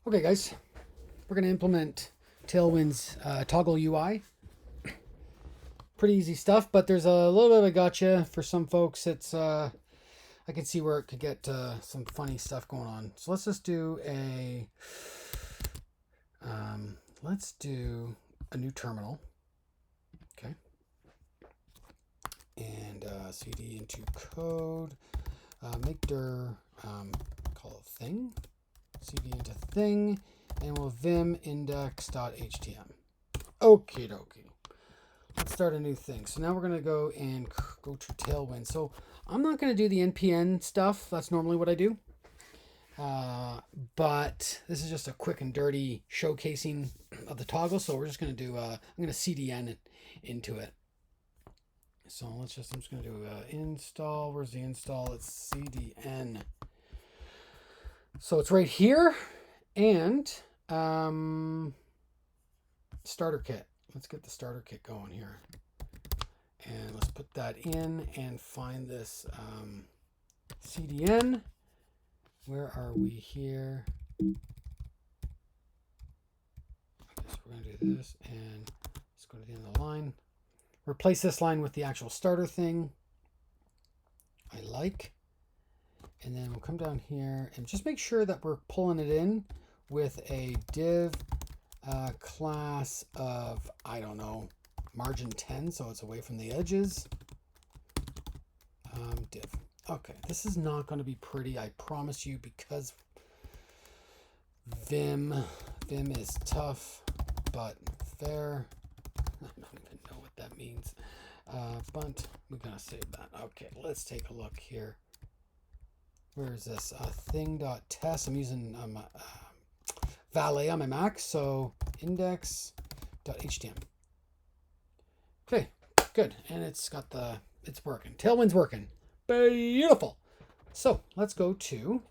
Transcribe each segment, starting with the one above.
Okay, guys, we're going to implement Tailwind's Toggle UI. Pretty easy stuff, but there's a little bit of a gotcha for some folks. It's I can see where it could get some funny stuff going on. So let's just do a new terminal. Okay, and cd into code, make dir call it thing, cd into thing, and we'll vim index.htm. Okie dokie. Let's start a new thing. So now we're going to go to Tailwind. So I'm not going to do the npm stuff. That's normally what I do. But this is just a quick and dirty showcasing of the toggle. So we're just going to do, I'm going to cdn into it. So I'm just going to do install. Where's the install? It's cdn. So it's right here. And starter kit. Let's get the starter kit going here. And let's put that in and find this CDN. Where are we here? Okay, so we're going to do this and let's go to the end of the line. Replace this line with the actual starter thing. I like. And then we'll come down here and just make sure that we're pulling it in with a div class of, I don't know, margin 10, so it's away from the edges. Div. Okay, this is not going to be pretty, I promise you, because Vim is tough, but fair. I don't even know what that means. But we're going to save that. Okay, let's take a look here. Where is this? Thing.test. I'm using Valet on my Mac, so index.htm. Okay, good. And it's working. Tailwind's working. Beautiful. So let's go to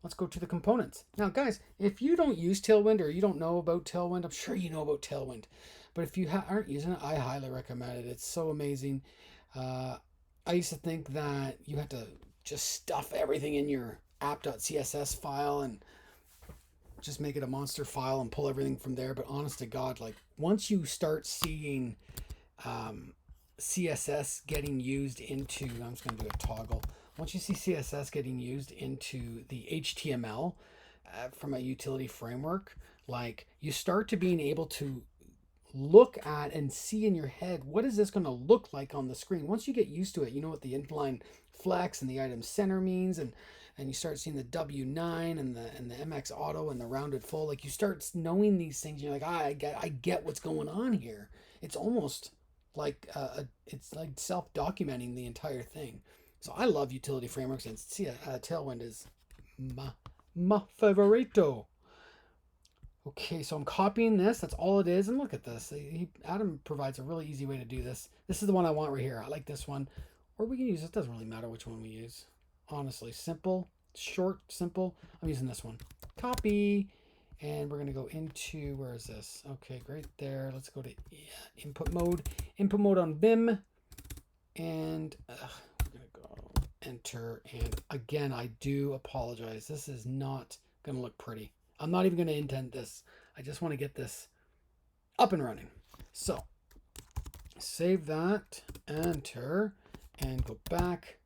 the components. Now, guys, if you don't use Tailwind or you don't know about Tailwind, I'm sure you know about Tailwind. But if you aren't using it, I highly recommend it. It's so amazing. I used to think that you had to just stuff everything in your app.css file and just make it a monster file and pull everything from there. But honest to God, like once you start seeing CSS getting used into, I'm just going to do a toggle. Once you see CSS getting used into the HTML from a utility framework, like you start to being able to look at and see in your head, what is this going to look like on the screen? Once you get used to it, you know what the inline flex and the item center means, and you start seeing the W9 and the MX auto and the rounded full. Like you start knowing these things, you're like, I get what's going on here. It's almost like it's like self-documenting the entire thing. So I love utility frameworks, and Tailwind is my favorito. Okay, so I'm copying this. That's all it is. And look at this. Adam provides a really easy way to do this. This is the one I want right here. I like this one. Or we can use, it doesn't really matter which one we use. Honestly, simple, short, simple. I'm using this one. Copy. And we're going to go into, where is this? Okay, right there. Let's go to input mode. Input mode on Vim. And we're going to go enter. And again, I do apologize. This is not going to look pretty. I'm not even going to indent this. I just want to get this up and running. So save that, enter, and go back.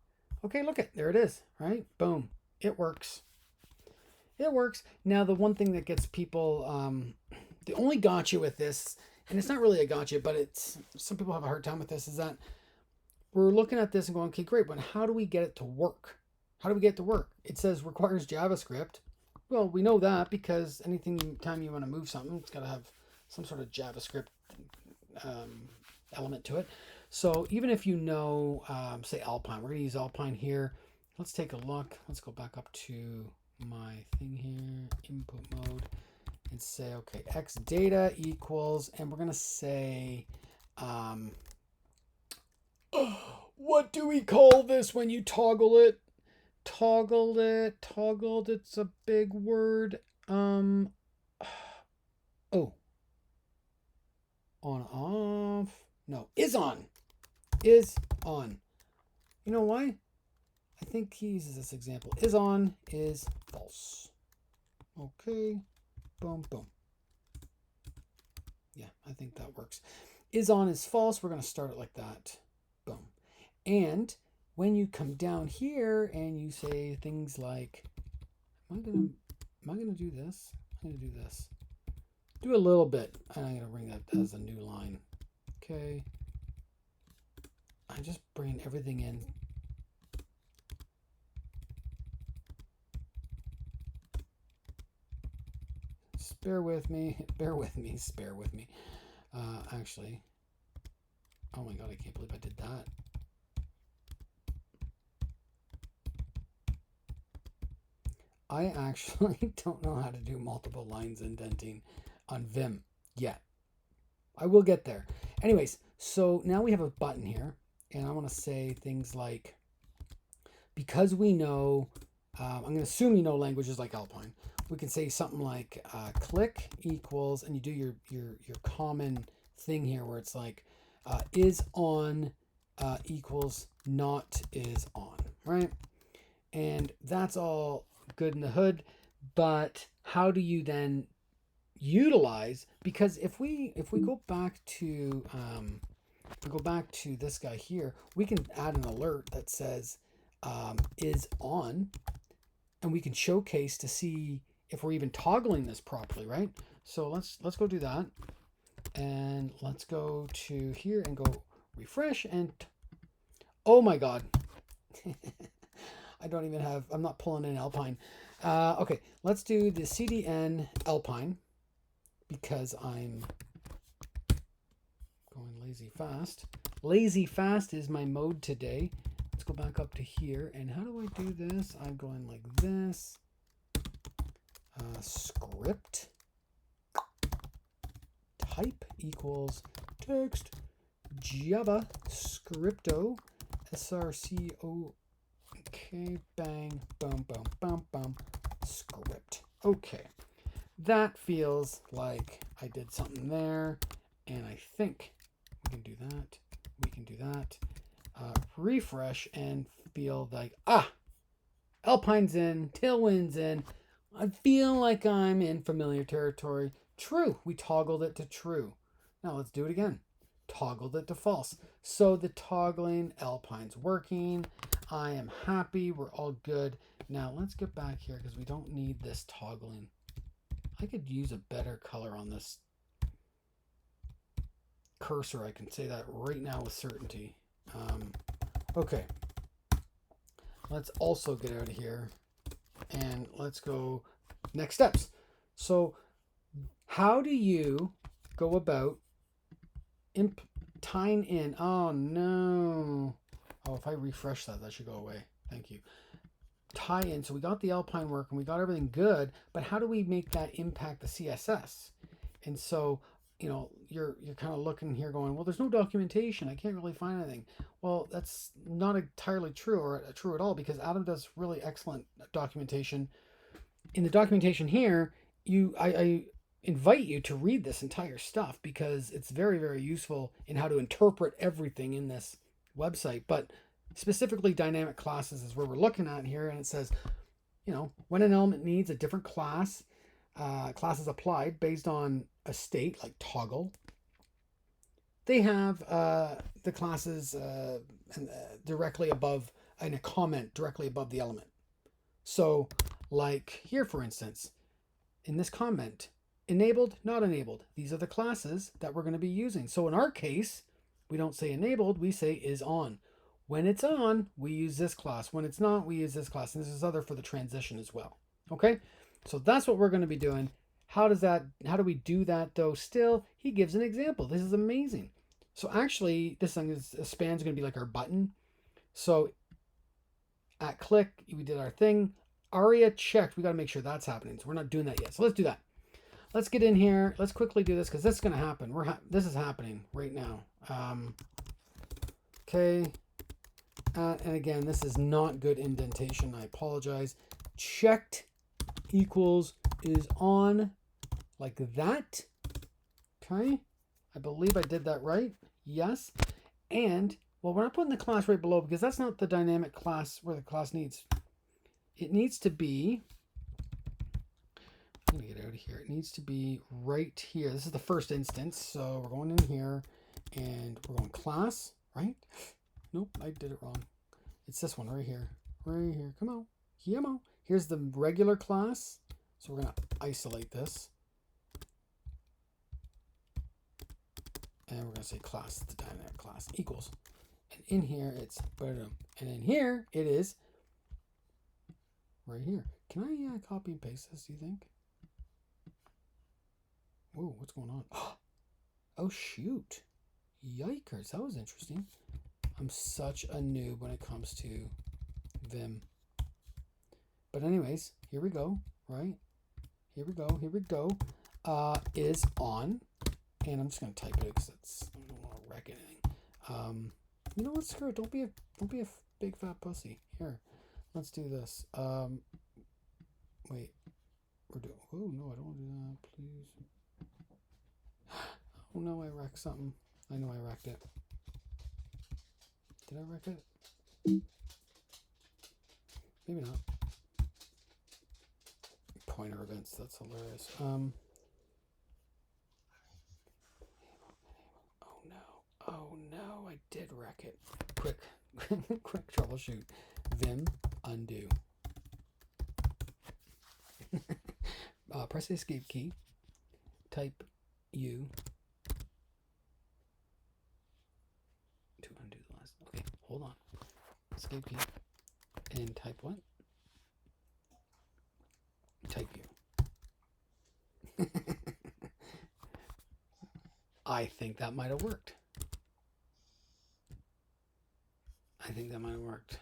Okay, look it. There it is, right? Boom. It works. It works. Now, the one thing that gets people, the only gotcha with this, and it's not really a gotcha, but it's, some people have a hard time with this, is that we're looking at this and going, okay, great, but how do we get it to work? How do we get it to work? It says requires JavaScript. Well, we know that because anytime you want to move something, it's got to have some sort of JavaScript element to it. So even if you know, say Alpine, we're going to use Alpine here. Let's take a look. Let's go back up to my thing here, input mode, and say, okay, x data equals, and we're going to say, what do we call this when you toggle it? Toggled, it's a big word. On off, no, is on. You know why? I think he uses this example. Is on is false. Okay, boom, boom. Yeah, I think that works. Is on is false. We're going to start it like that. Boom. And when you come down here and you say things like, am I gonna do this? I'm gonna do this. Do a little bit. And I'm gonna bring that as a new line. Okay. I'm just bringing everything in. Bear with me. Bear with me. Spare with me. Actually. Oh my god, I can't believe I did that. I actually don't know how to do multiple lines indenting on Vim yet. I will get there. Anyways, so now we have a button here, and I want to say things like, because we know, I'm going to assume you know languages like Alpine. We can say something like click equals, and you do your common thing here where it's like is on equals not is on, right? And that's all good in the hood, but how do you then utilize? Because if we go back to this guy here, we can add an alert that says is on, and we can showcase to see if we're even toggling this properly, right? So let's go do that, and let's go to here and go refresh, and oh my god. I don't even have, I'm not pulling in Alpine. Okay, let's do the CDN Alpine because I'm going lazy fast. Lazy fast is my mode today. Let's go back up to here. And how do I do this? I'm going like this. Script type equals text Java scripto srco. Okay, bang, boom, boom, boom, boom, script. Okay, that feels like I did something there, and I think we can do that. We can do that. Refresh and feel like, Alpine's in, Tailwind's in. I feel like I'm in familiar territory. True, we toggled it to true. Now let's do it again. Toggled it to false. So the toggling Alpine's working. I am happy. We're all good. Now let's get back here because we don't need this toggling. I could use a better color on this cursor. I can say that right now with certainty. Okay. Let's also get out of here and let's go next steps. So how do you go about tying in? Oh no. Oh, if I refresh that, that should go away. Thank you. Tie in. So we got the Alpine work and we got everything good, but how do we make that impact the CSS? And so, you know, you're kind of looking here going, well, there's no documentation. I can't really find anything. Well, that's not entirely true or true at all, because Adam does really excellent documentation. In the documentation here, I invite you to read this entire stuff because it's very, very useful in how to interpret everything in this website. But specifically dynamic classes is where we're looking at here, and it says, you know, when an element needs a different class, class is applied based on a state like toggle. They have the classes directly above, in a comment directly above the element. So like here, for instance, in this comment, enabled, not enabled. These are the classes that we're going to be using. So in our case, we don't say enabled, we say is on. When it's on, we use this class. When it's not, we use this class. And this is other for the transition as well. Okay, so that's what we're going to be doing. How do we do that though? Still, he gives an example. This is amazing. So actually, this thing is, a span's going to be like our button. So at click, we did our thing. ARIA checked. We got to make sure that's happening. So we're not doing that yet. So let's do that. Let's get in here. Let's quickly do this because this is going to happen. This is happening right now. Okay. And again, this is not good indentation. I apologize. Checked equals is on like that. Okay. I believe I did that right. Yes. And, well, we're not putting the class right below because that's not the dynamic class where the class needs. It needs to be of here. It needs to be right here. This is the first instance. So we're going in here and we're going class, right? Nope, I did it wrong. It's this one right here. Right here. Come on. Come on. Here's the regular class. So we're going to isolate this. And we're going to say class, the dynamic class equals. And in here it's boom. And in here it is right here. Can I copy and paste this, do you think? Whoa, what's going on? Oh, shoot. Yikers, that was interesting. I'm such a noob when it comes to Vim. But anyways, here we go, right? Here we go, here we go. Is on. And I'm just going to type it because I don't want to wreck anything. You know what, screw it. Don't be a big fat pussy. Here, let's do this. Wait, we're doing. Oh no, I don't want to do that. Please. Oh no, I wrecked something. I know I wrecked it. Did I wreck it? Maybe not. Pointer events. That's hilarious. Oh no, I did wreck it. Quick troubleshoot. Vim undo. Press the escape key. Type U to undo the last. Okay, hold on. Escape key. And type what? Type U. I think that might have worked. I think that might have worked.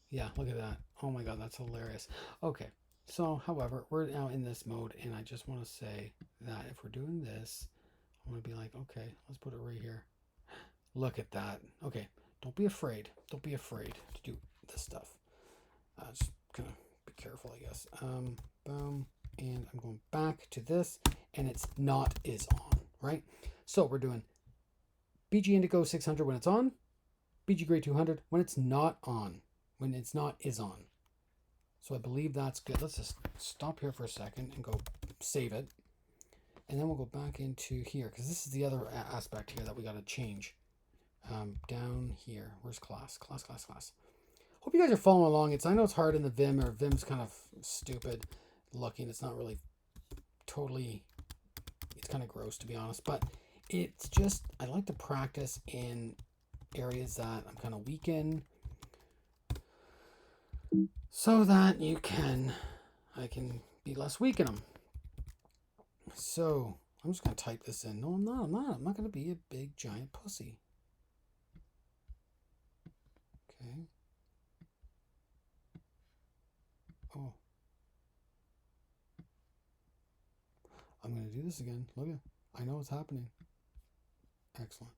Yeah, look at that. Oh my god, that's hilarious. Okay, so however, we're now in this mode, and I just want to say that if we're doing this, I want to be like, okay, let's put it right here. Look at that. Okay, don't be afraid. Don't be afraid to do this stuff. Just kind of be careful, I guess. Boom, and I'm going back to this, and it's not is on, right? So we're doing BG Indigo 600 when it's on, BG Gray 200 when it's not on, when it's not is on. So I believe that's good. Let's just stop here for a second and go save it. And then we'll go back into here because this is the other aspect here that we got to change. Down here, where's class? Class. Hope you guys are following along. I know it's hard in the Vim, or Vim's kind of stupid looking. It's not really totally, it's kind of gross to be honest, but it's just, I like to practice in areas that I'm kind of weak in so that I can be less weak in them. So I'm just going to type this in. No, I'm not. I'm not going to be a big giant pussy. Okay. Oh. I'm going to do this again. Look at, I know what's happening. Excellent.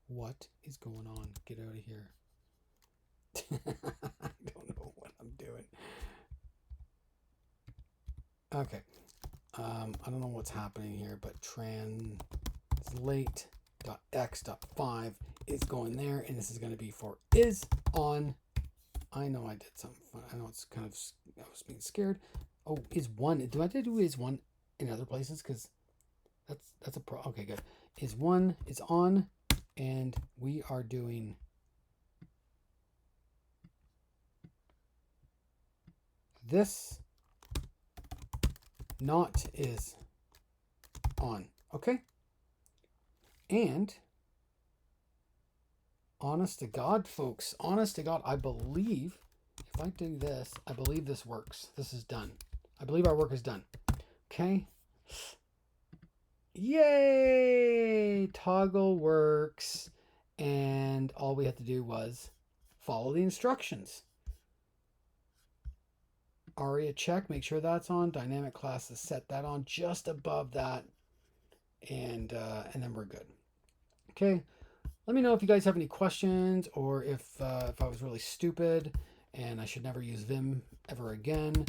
What is going on? Get out of here. I don't know what I'm doing. Okay. I don't know what's happening here, but translate.x.5 is going there, and this is going to be for is on. I know I did something fun. I know it's kind of, I was being scared. Oh, is one. Do I have to do is one in other places? Because that's a pro. Okay, good. Is one is on, and we are doing this. Not is on. Okay. And honest to God, folks, honest to God, I believe if I do this, I believe this works. This is done. I believe our work is done. Okay. Yay! Toggle works. And all we have to do was follow the instructions. ARIA check, make sure that's on. Dynamic classes, set that on just above that. And then we're good. Okay. Let me know if you guys have any questions, or if I was really stupid and I should never use Vim ever again.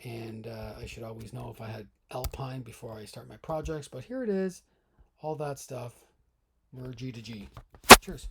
And I should always know if I had Alpine before I start my projects. But here it is. All that stuff. We're G to G. Cheers.